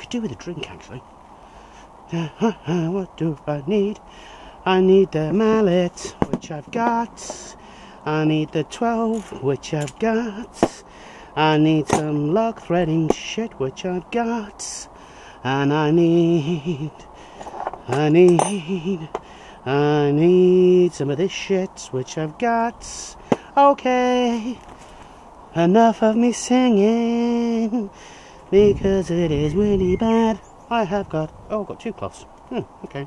could do with a drink actually. What do I need? I need the mallet, which I've got. I need the 12, which I've got. I need some lock threading shit, which I've got. And I need some of this shit, which I've got. Okay, enough of me singing, because it is really bad. I have got, oh, I've got 2 cloths. Okay.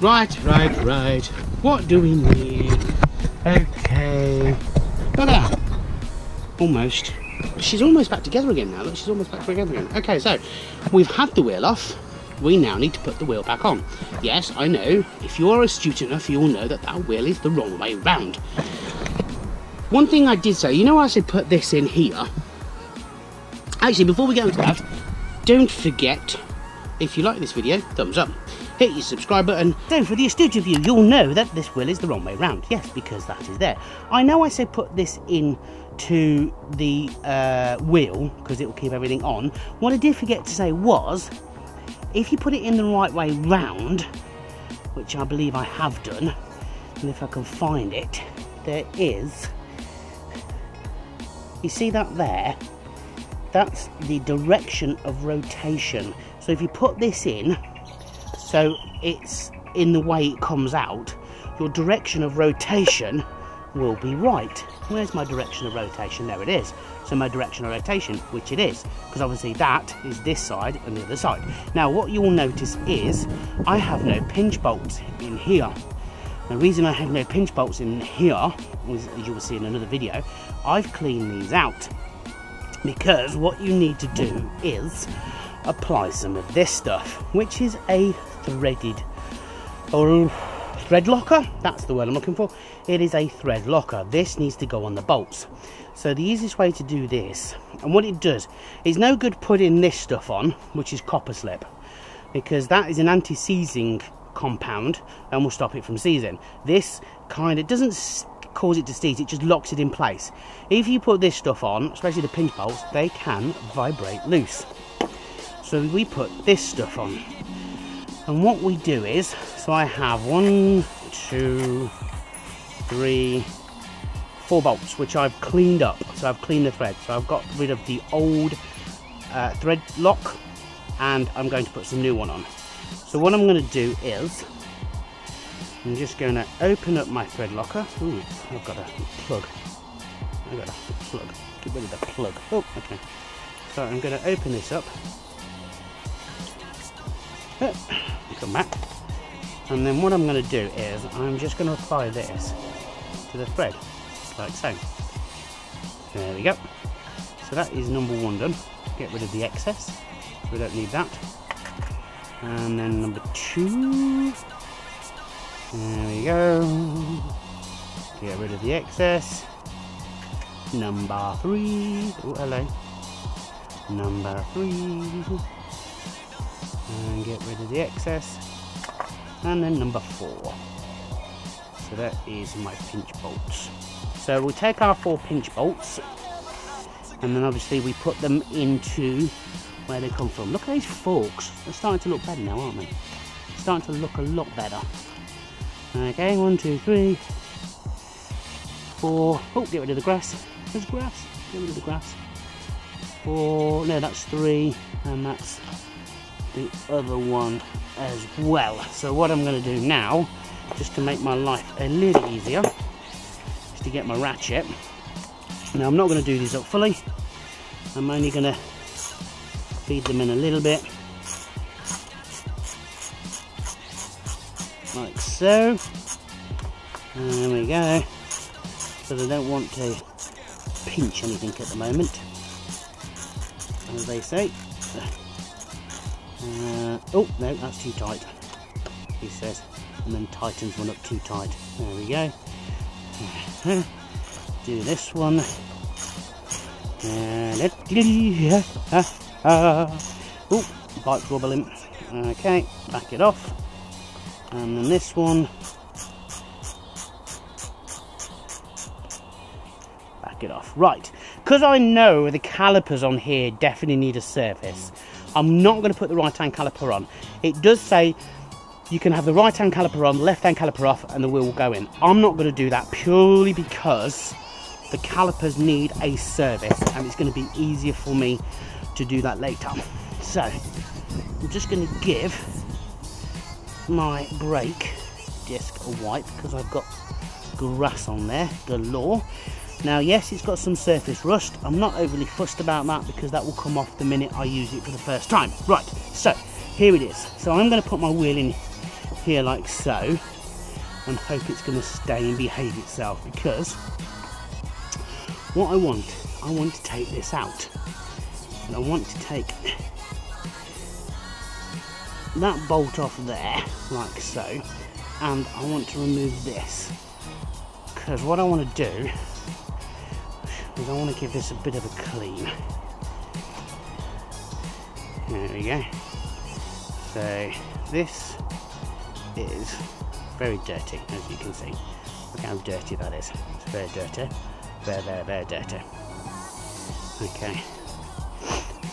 Right. What do we need? Okay. Look at that. Almost. She's almost back together again now. Look, she's almost back together again. Okay, so we've had the wheel off. We now need to put the wheel back on. Yes, I know. If you are astute enough, you'll know that that wheel is the wrong way round. One thing I did say, you know, I said put this in here. Actually, before we go into that, don't forget, if you like this video, thumbs up. Hit your subscribe button. So for the astute of you, you'll know that this wheel is the wrong way round. Yes, because that is there. I know I said put this in to the wheel because it will keep everything on. What I did forget to say was, if you put it in the right way round, which I believe I have done, and if I can find it, there is, you see that there? That's the direction of rotation. So if you put this in, so it's in the way it comes out, your direction of rotation will be right. Where's my direction of rotation? There it is. So my direction of rotation, which it is, because obviously that is this side and the other side. Now what you'll notice is I have no pinch bolts in here. The reason I have no pinch bolts in here, as you will see in another video, I've cleaned these out, because what you need to do is apply some of this stuff, which is a threaded or thread locker. That's the word I'm looking for. It is a thread locker. This needs to go on the bolts. So the easiest way to do this, and what it does, is no good putting this stuff on, which is copper slip, because that is an anti-seizing compound and will stop it from seizing. This kind of doesn't cause it to seize, it just locks it in place. If you put this stuff on, especially the pinch bolts, they can vibrate loose. So we put this stuff on, and what we do is, so I have 1, 2, 3, 4 bolts which I've cleaned up. So I've cleaned the thread, so I've got rid of the old thread lock, and I'm going to put some new one on. So what I'm going to do is, I'm just going to open up my thread locker. Ooh, I've got a plug. Get rid of the plug. Oh, okay. So I'm going to open this up. Come back. And then what I'm going to do is, I'm just going to apply this to the thread, like so. There we go. So that is number 1 done. Get rid of the excess. So we don't need that. And then number 2. There we go. Get rid of the excess. Number 3. Oh, hello. Number 3. And get rid of the excess. And then number 4. So that is my pinch bolts. So we'll take our 4 pinch bolts, and then obviously we put them into where they come from. Look at these forks. They're starting to look better now, aren't they? Starting to look a lot better. Okay, 1, 2, 3, 4. Oh, get rid of the grass. There's grass. Get rid of the grass. 4. No, that's 3, and that's the other one as well. So what I'm going to do now, just to make my life a little easier, is to get my ratchet. Now I'm not going to do these up fully. I'm only going to feed them in a little bit, like so. And there we go. Because I don't want to pinch anything at the moment, as they say. Oh no, that's too tight, he says, and then tightens one up too tight. There we go. Do this one. Oh, bike's wobbling. Okay, back it off. And then this one. knock it off. Right, because I know the calipers on here definitely need a service, I'm not going to put the right hand caliper on. It does say you can have the right hand caliper on, left hand caliper off, and the wheel will go in. I'm not going to do that purely because the calipers need a service and it's going to be easier for me to do that later. So I'm just going to give my brake disc a wipe because I've got grass on there galore. Now yes, it's got some surface rust. I'm not overly fussed about that because that will come off the minute I use it for the first time. Right, so here it is. So I'm going to put my wheel in here like so and hope it's going to stay and behave itself, because what I want to take this out, and I want to take that bolt off there like so, and I want to remove this, because what I want to do is I want to give this a bit of a clean. There we go. So this is very dirty, as you can see. Look how dirty that is. It's very dirty. Very, very, very dirty. Okay.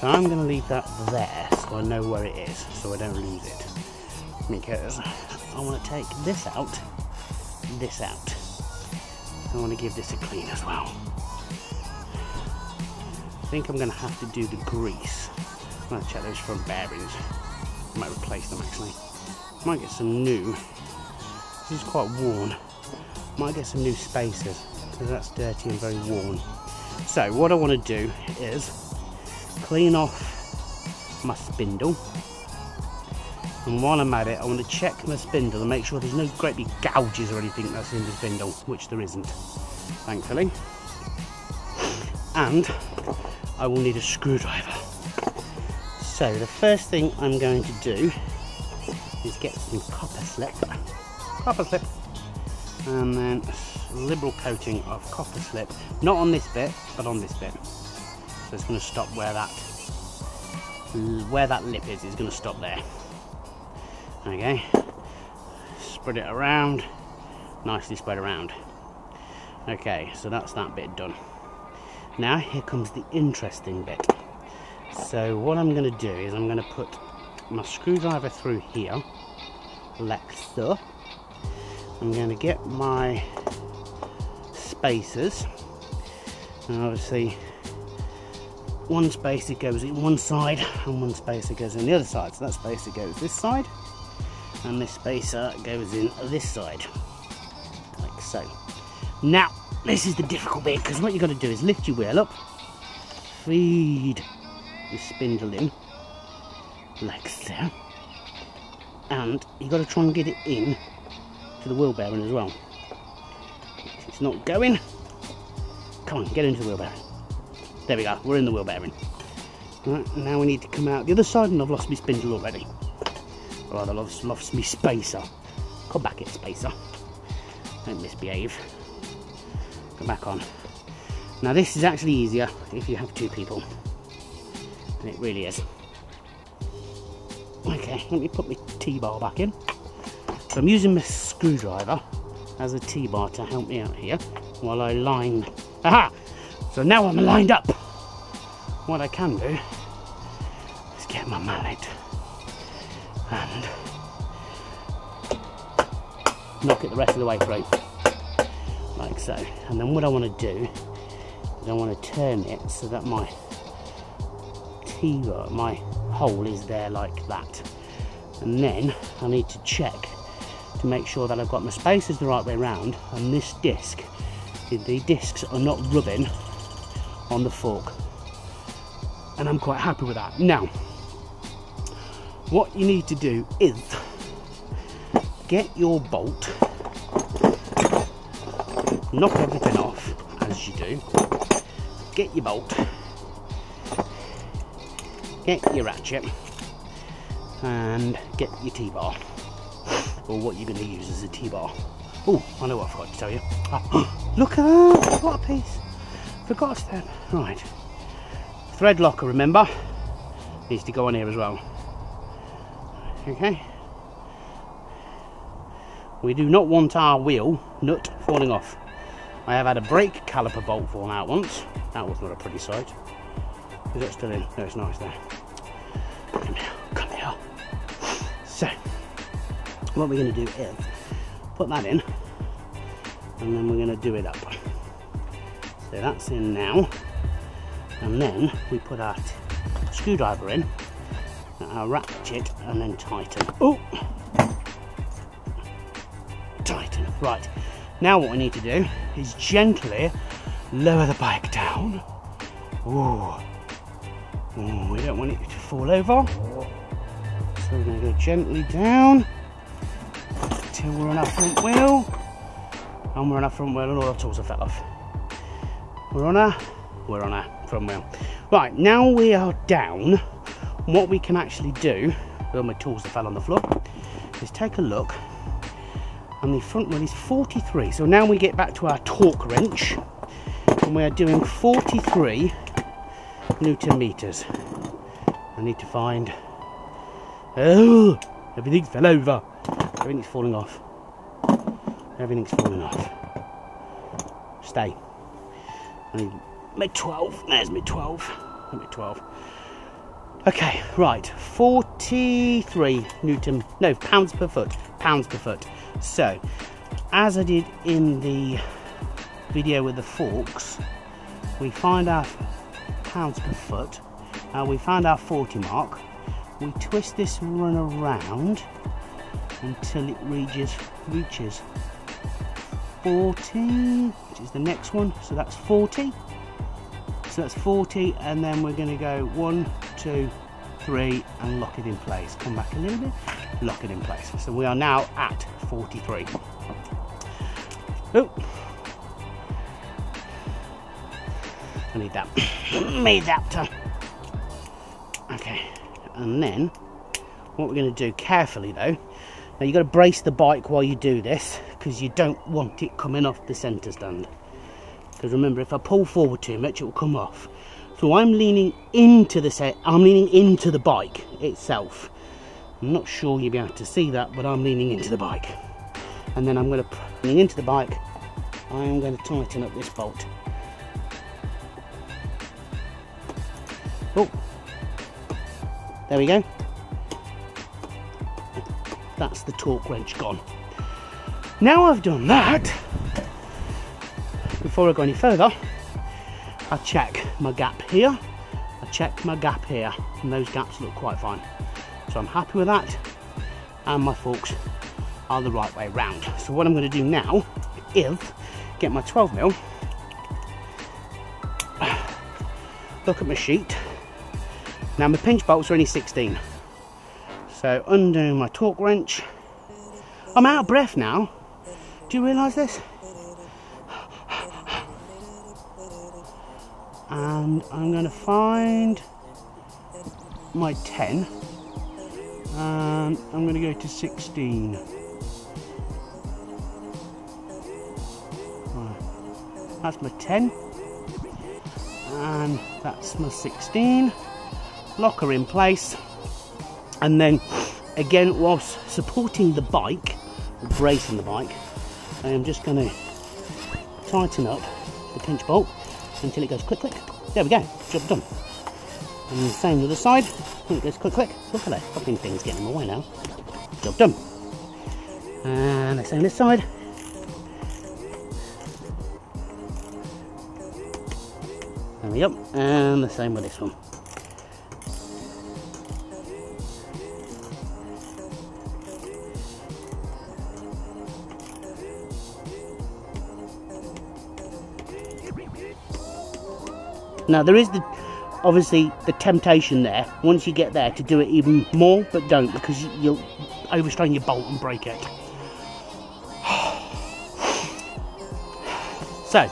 So I'm going to leave that there so I know where it is, so I don't lose it. Because I want to take this out, this out. I want to give this a clean as well. I think I'm going to have to do the grease. I'm going to check those front bearings. I might replace them actually. Might get some new. This is quite worn. Might get some new spacers because that's dirty and very worn. So what I want to do is clean off my spindle, and while I'm at it I want to check my spindle and make sure there's no great big gouges or anything that's in the spindle, which there isn't, thankfully. And I will need a screwdriver. So the first thing I'm going to do is get some copper slip, and then a liberal coating of copper slip, not on this bit but on this bit. So it's going to stop where that lip is going to stop there. Okay, spread it around, nicely spread around. Okay, so that's that bit done. Now here comes the interesting bit. So what I'm going to do is I'm going to put my screwdriver through here, like so. I'm going to get my spacers, and obviously one spacer goes in one side and one spacer goes in the other side. So that spacer goes this side and this spacer goes in this side, like so. Now this is the difficult bit, because what you've got to do is lift your wheel up, feed your spindle in like so, and you've got to try and get it in to the wheel bearing as well. It's not going. Come on, get into the wheel bearing. There we go, we're in the wheel bearing. Right, now we need to come out the other side, and I've lost my spindle already. Or rather, I've lost my spacer. Come back here, spacer. Don't misbehave. Come back on. Now this is actually easier if you have two people. And it really is. Okay, let me put my T-bar back in. So I'm using my screwdriver as a T-bar to help me out here while I line. Aha! So now I'm lined up. What I can do is get my mallet and knock it the rest of the way through, like so. And then what I want to do is I want to turn it so that my T-bar, my hole is there like that. And then I need to check to make sure that I've got my spacers the right way around, and this disc, the discs are not rubbing on the fork, and I'm quite happy with that. Now what you need to do is get your bolt, knock everything off as you do, get your bolt, get your ratchet, and get your T-bar, or what you're going to use as a T-bar. Oh, I know what I forgot to tell you. Look at that, what a piece. Forgot a step. Right. Thread locker, remember, needs to go on here as well. Okay. We do not want our wheel nut falling off. I have had a brake caliper bolt fall out once. That was not a pretty sight. Is that still in? No, it's nice there. Come here, come here. So, what we're going to do is put that in, and then we're going to do it up. So that's in now, and then we put our screwdriver in, our ratchet, and then tighten. Oh! Tighten. Right. Now what we need to do is gently lower the bike down. Ooh. Ooh, we don't want it to fall over. So we're going to go gently down till we're on our front wheel. And we're on our front wheel and all our tools have fell off. We're on our front wheel. Right, now we are down. What we can actually do, well, my tools have fell on the floor, is take a look. And the front wheel is 43. So now we get back to our torque wrench, and we are doing 43 Newton meters. I need to find. Oh, everything's fell over. Everything's falling off. Everything's falling off. Stay. I need mid 12. There's mid 12. Mid 12. Okay, right. 43 Newton. No, pounds per foot. Pounds per foot. So, as I did in the video with the forks, we find our pounds per foot. We found our 40 mark. We twist this run around until it reaches 40, which is the next one. So that's 40. So that's 40, and then we're going to go 1, 2, 3, and lock it in place. Come back a little bit, lock it in place. So we are now at 43. Oh, I need that. Made that. Okay, and then what we're going to do carefully though. Now you've got to brace the bike while you do this, because you don't want it coming off the centre stand. Because remember, if I pull forward too much, it will come off. So I'm leaning into the bike itself. I'm not sure you'll be able to see that, but I'm leaning into the bike. And then I'm going to lean into the bike. I'm going to tighten up this bolt. Oh, there we go. That's the torque wrench gone. Now I've done that, before I go any further, I check my gap here, I check my gap here, and those gaps look quite fine. So I'm happy with that, and my forks are the right way round. So what I'm going to do now is get my 12mm, look at my sheet. Now my pinch bolts are only 16. So undo my torque wrench. I'm out of breath now. Do you realise this? And I'm going to find my 10, and I'm going to go to 16. Right. That's my 10, and that's my 16. Lock her in place, and then again, whilst supporting the bike, bracing the bike, I am just going to tighten up the pinch bolt until it goes click click. There we go, job done. And the same with the side, when it goes click click. Look at that, fucking thing's getting in my way now. Job done. And the same this side. There we go, and the same with this one. Now there is obviously the temptation there, once you get there, to do it even more, but don't, because you'll overstrain your bolt and break it. So,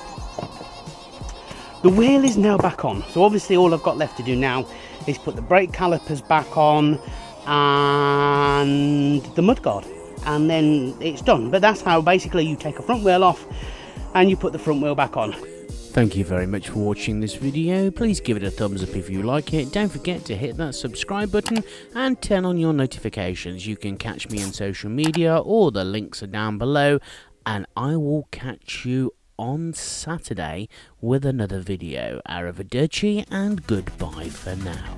the wheel is now back on. So obviously all I've got left to do now is put the brake calipers back on and the mudguard, and then it's done. But that's how basically you take a front wheel off and you put the front wheel back on. Thank you very much for watching this video. Please give it a thumbs up if you like it. Don't forget to hit that subscribe button and turn on your notifications. You can catch me on social media, or the links are down below, and I will catch you on Saturday with another video. Arrivederci and goodbye for now.